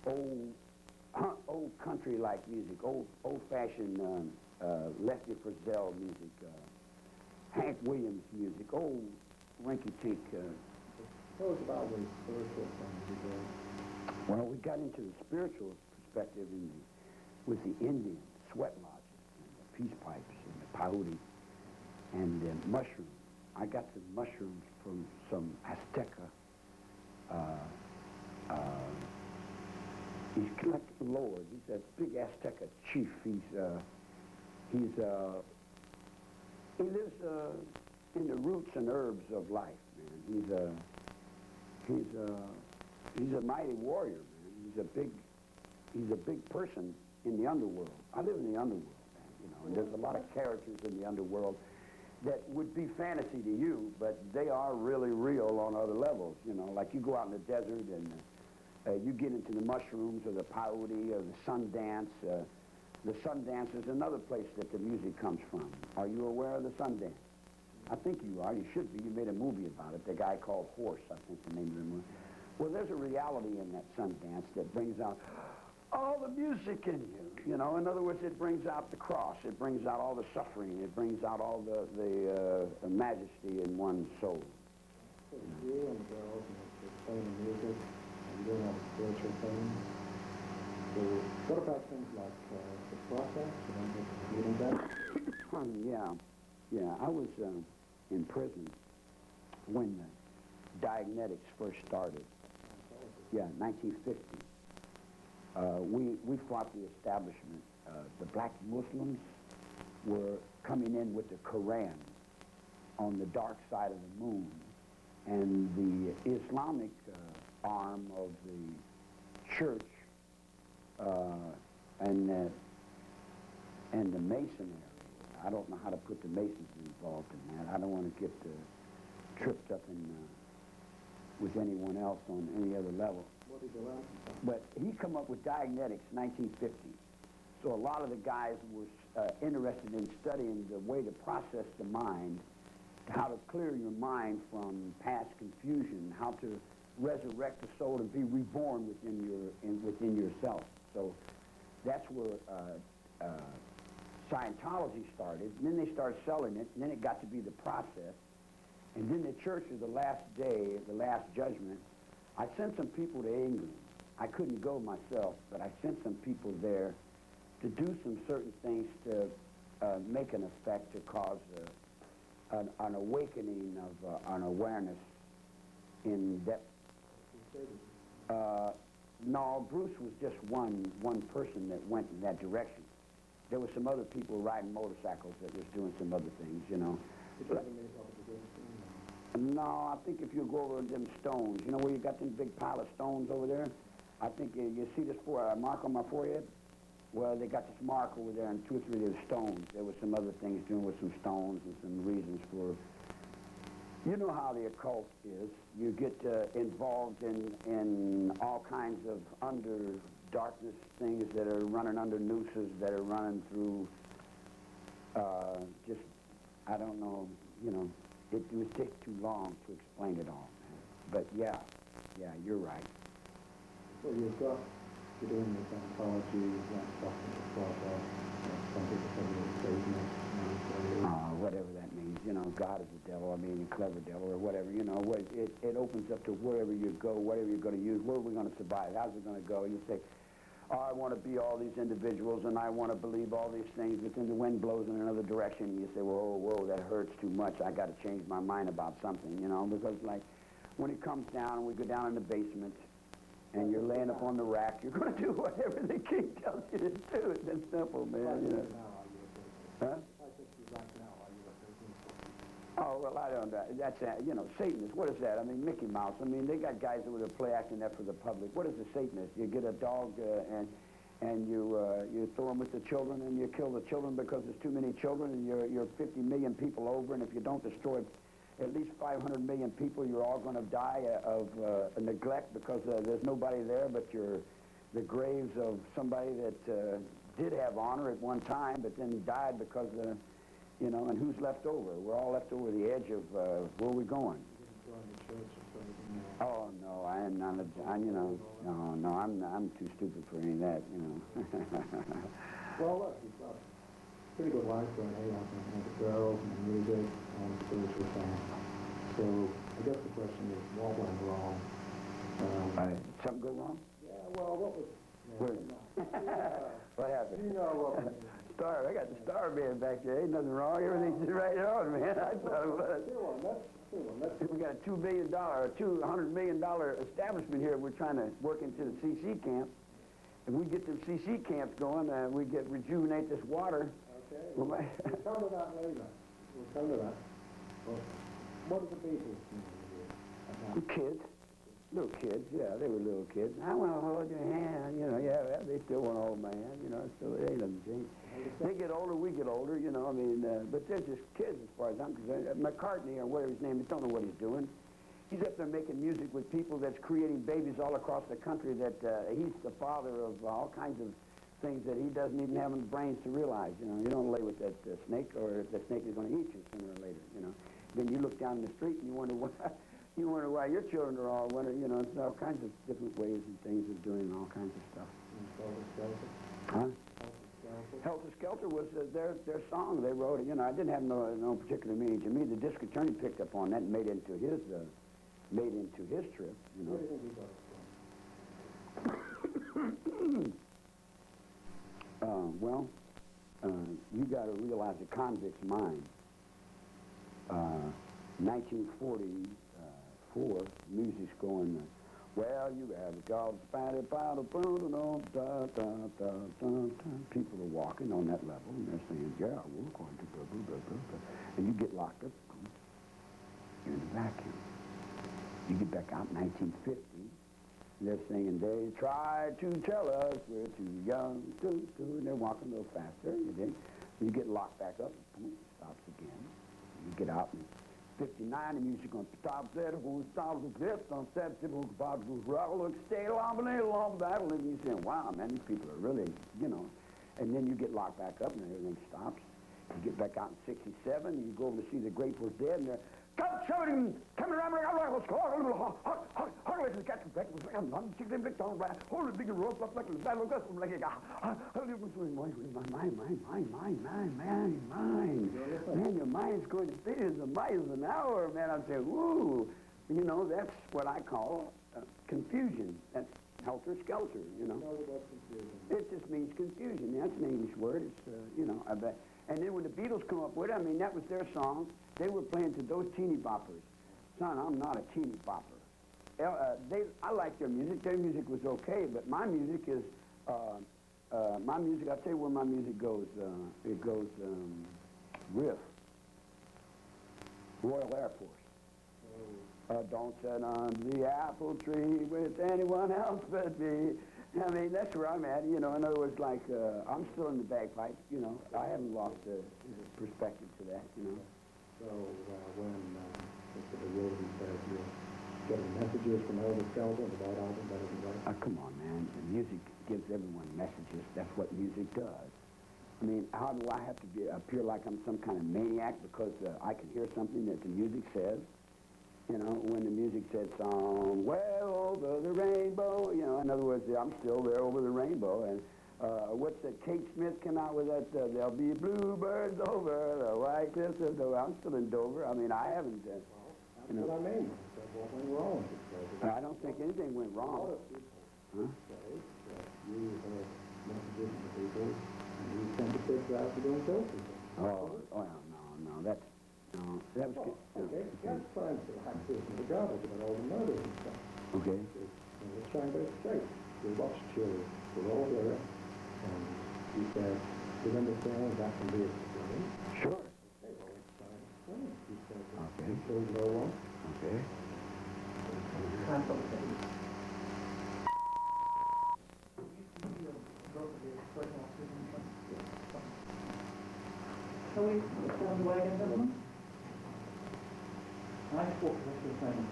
old old country-like music, old-fashioned Lefty Frizzell music, Hank Williams music, old rinky-tink. Tell us about the spiritual things you did. Well, we got into the spiritual perspective with the Indian sweat lodges and the peace pipes and the peyote and the mushrooms. I got the mushrooms from some Azteca. He's like the Lord. He's a big Azteca chief. He lives in the roots and herbs of life, man. He's a mighty warrior, man. He's a big person in the underworld. I live in the underworld, man, you know, and there's a lot of characters in the underworld that would be fantasy to you, but they are really real on other levels, you know. Like you go out in the desert and you get into the mushrooms or the peyote or the Sundance. The Sundance is another place that the music comes from. Are you aware of the Sundance? I think you are. You should be. You made a movie about it. The guy called Horse, I think the name of the movie. Well, there's a reality in that Sundance that brings out all the music in you. You know, in other words, it brings out the cross. It brings out all the suffering. It brings out all the majesty in one's soul. So you and the girls, and playing music, and doing all the spiritual things. So what about things like the process? You know, that? Yeah. I was in prison when the Diagnetics first started. Yeah, 1950. We fought the establishment. The black Muslims were coming in with the Quran on the dark side of the moon, and the Islamic arm of the church and the Masonry. I don't know how to put the Masons involved in that. I don't want to get tripped up with anyone else on any other level. What did you learn? But he come up with Diagnetics 1950. So a lot of the guys were interested in studying the way to process the mind, how to clear your mind from past confusion, how to resurrect the soul and be reborn within yourself. So that's where Scientology started, and then they started selling it, and then it got to be the process. And then the church of the last day, the last judgment, I sent some people to England. I couldn't go myself, but I sent some people there to do some certain things to make an effect, to cause an awakening of an awareness in depth. No, Bruce was just one person that went in that direction. There were some other people riding motorcycles that was doing some other things, you know. No, I think if you go over them stones, you know where you got them big pile of stones over there? I think you see this mark on my forehead? Well, they got this mark over there and 2 or 3 of the stones. There were some other things doing with some stones and some reasons for... You know how the occult is. You get involved in all kinds of darkness things that are running under nooses, that are running through just, I don't know, you know, it would take too long to explain it all, man. But yeah, you're right. Well, you're doing your Scientology, stuff in the process. Some people say you're a Satanist. Whatever that means, you know, God is the devil, I mean, a clever devil or whatever, you know, it opens up to wherever you go, whatever you're going to use, where are we going to survive, how's it going to go? You say, oh, I want to be all these individuals and I want to believe all these things, but then the wind blows in another direction and you say, whoa, that hurts too much, I got to change my mind about something, you know, because like when it comes down and we go down in the basement and you're laying up on the rack, you're going to do whatever the king tells you to do. It's that simple, man, you know. Huh? Oh, well, I don't know. That's, you know, Satanist, what is that? I mean, Mickey Mouse. I mean, they got guys that would play acting that for the public. What is a Satanist? You get a dog and you throw him with the children and you kill the children because there's too many children and you're 50 million people over, and if you don't destroy at least 500 million people, you're all going to die of neglect because there's nobody there but the graves of somebody that did have honor at one time but then died because you know, and who's left over? We're all left over the edge of where we're going. You didn't join the church or Oh no, I am not. No, I'm too stupid for any of that. Well, look, you've got a pretty good life going here, and the girls and the music and the spiritual thing. So I guess the question is, what went wrong? Something go wrong? Yeah, well, what was... What happened? You know what I mean. Star, I got the star band back there. Ain't nothing wrong. Everything's just right on, man. I thought it was. We got a $2 billion, $200 million establishment here. We're trying to work into the CC camp. If we get the CC camps going, we rejuvenate this water. Okay. We'll come to that later. We'll come to that. Well, what are the people Kids. Little kids, yeah, they were little kids. I want to hold your hand, yeah, they still want to hold my hand, so it ain't nothing changed. They get older, we get older, but they're just kids as far as I'm concerned. McCartney, or whatever his name is, don't know what he's doing. He's up there making music with people that's creating babies all across the country that he's the father of all kinds of things that he doesn't even have the brains to realize, You don't lay with that snake, or the snake is going to eat you sooner or later, Then you look down the street and you wonder why your children are all wondering, it's all kinds of different ways and things of doing all kinds of stuff. Huh? Helter Skelter was their song. They wrote it. I didn't have no particular meaning to me. The district attorney picked up on that and made it into his trip. Where do you think he got it from? You got to realize a convict's mind. 1944, music's going. Well, you have a job, people are walking on that level, and they're saying, yeah, we're going to blah, blah, blah, blah. And you get locked up, you're in a vacuum. You get back out in 1950, and they're singing, they try to tell us we're too young, and they're walking a little faster, you get locked back up, boom, stops again. You get out in 59, the music on stop there, who stops the fifth on set, people who stop the roll, stay long battle, and you say, wow, man, these people are really, and then you get locked back up and everything stops. You get back out in 67, and you go over to see the Grateful Dead, and they're, come shouting, come around, let's go, let's catch the back, I'm chicken big tongue, hold it big and roll up like a battle, like man, your mind's going to billions of miles an hour, man. I'm saying, woo, that's what I call confusion. That's helter skelter, It just means confusion. That's an English word. It's, I bet. And then when the Beatles come up with it, that was their song. They were playing to those teeny boppers. Son, I'm not a teeny bopper. I like their music. Their music was okay, but my music is, I'll tell you where my music goes. It goes riff. Royal Air Force. Don't sit on the apple tree with anyone else but me. That's where I'm at, In other words, like, I'm still in the bagpipes, I haven't lost the perspective to that, So when Mr. DeRozan says you're getting messages from Elvis Skelton about album that isn't right? Come on, man. The music gives everyone messages. That's what music does. How do I have to appear like I'm some kind of maniac because I can hear something that the music says? When the music said somewhere over the rainbow, in other words, I'm still there over the rainbow. And what's that? Kate Smith came out with that, there'll be bluebirds over the white cliffs of Dover. I'm still in Dover. I haven't, That's what I mean. What went wrong? I don't think anything went wrong. A lot of people say that you have messages to people, and you send the kids out to go and kill people. No, that was good. Okay, that's trying to hack this in the garbage about all the murders and stuff. Okay. And let's try and get it straight. We watched children, we're all there, and he said, you understand that can be explained? Sure. Okay, well, let's try and explain it. He said, okay. You killed no one. Okay. Shall we stand away again, gentlemen? I thought what you're saying